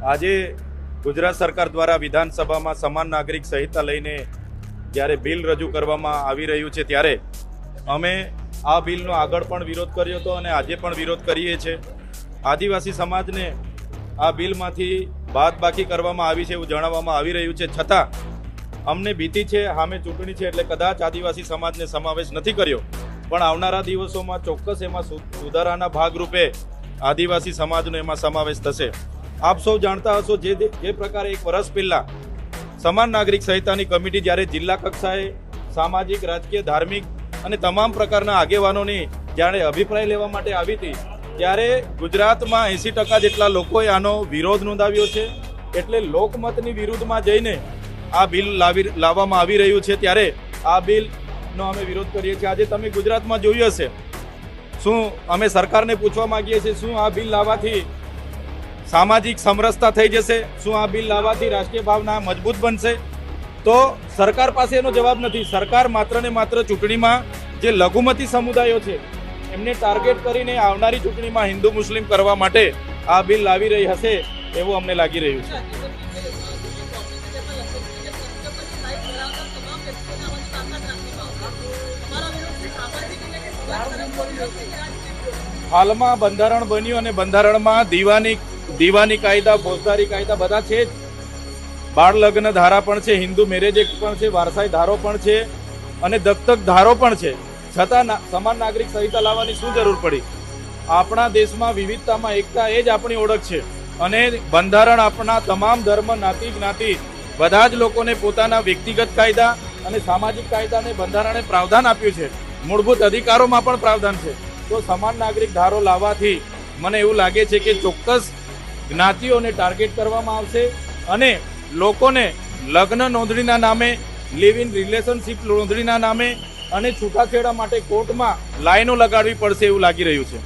આજે ગુજરાત સરકાર દ્વારા વિધાનસભામાં સમાન નાગરિક સંહિતા લઈને જ્યારે બિલ રજૂ કરવામાં આવી રહ્યું છે ત્યારે અમે આ બિલનો આગળ પણ વિરોધ કર્યો હતો અને આજે પણ વિરોધ કરીએ છીએ। આદિવાસી સમાજને આ બિલમાંથી બાદબાકી કરવામાં આવી છે એવું જણાવવામાં આવી રહ્યું છે, છતાં અમને ભીતિ છે, સામે ચૂંટણી છે એટલે કદાચ આદિવાસી સમાજને સમાવેશ નથી કર્યો, પણ આવનારા દિવસોમાં ચોક્કસ એમાં સુધારાના ભાગરૂપે આદિવાસી સમાજનો એમાં સમાવેશ થશે। આપ સૌ જાણતા હશો જે પ્રકારે એક વર્ષ પહેલા સમાન નાગરિક સંહિતાની કમિટી જ્યારે જિલ્લા કક્ષાએ સામાજિક, રાજકીય, ધાર્મિક અને તમામ પ્રકારના આગેવાનોની જ્યારે અભિપ્રાય લેવા માટે આવી હતી ત્યારે ગુજરાતમાં 80% જેટલા લોકોએ આનો વિરોધ નોંધાવ્યો છે। એટલે લોકમતની વિરુદ્ધમાં જઈને આ બિલ લાવવામાં આવી રહ્યું છે ત્યારે આ બિલનો અમે વિરોધ કરીએ છીએ। આજે તમે ગુજરાતમાં જોયું હશે, શું અમે સરકારને પૂછવા માંગીએ છીએ, શું આ બિલ લાવવાથી સામાજિક સમરસતા થઈ જશે? શું આ બિલ લાવવાથી રાષ્ટ્રીય ભાવના મજબૂત બનશે? તો સરકાર પાસે એનો જવાબ નથી। સરકાર માત્ર ને માત્ર ચૂંટણીમાં જે લઘુમતી સમુદાયો છે એમને ટાર્ગેટ કરીને આવનારી ચૂંટણીમાં હિન્દુ મુસ્લિમ કરવા માટે આ બિલ લાવી રહી હશે એવું અમને લાગી રહ્યું છે। હાલમાં બંધારણ બન્યું અને બંધારણમાં દીવાની કાયદા, ફોજદારી કાયદા બધા છે જ, બાળ લગ્ન ધારા પણ છે, હિન્દુ મેરેજ એક્ટ પણ છે, વારસાઈ ધારો પણ છે અને દત્તક ધારો પણ છે, છતાં સમાન નાગરિક સંહિતા લાવવાની શું જરૂર પડી? આપણા દેશમાં વિવિધતામાં એકતા એ જ આપણી ઓળખ છે અને બંધારણ આપણા તમામ ધર્મ, જ્ઞાતિ બધા જ લોકોને પોતાના વ્યક્તિગત કાયદા અને સામાજિક કાયદાને બંધારણે પ્રાવધાન આપ્યું છે, મૂળભૂત અધિકારોમાં પણ પ્રાવધાન છે। તો સમાન નાગરિક ધારો લાવવાથી મને એવું લાગે છે કે ચોક્કસ જ્ઞાતિઓને ટાર્ગેટ કરવામાં આવશે અને લોકોને લગ્ન નોંધણીના નામે, લિવ ઇન રિલેશનશીપ નોંધણીના નામે અને છૂટાછેડા માટે કોર્ટમાં લાઈનો લગાડવી પડશે એવું લાગી રહ્યું છે।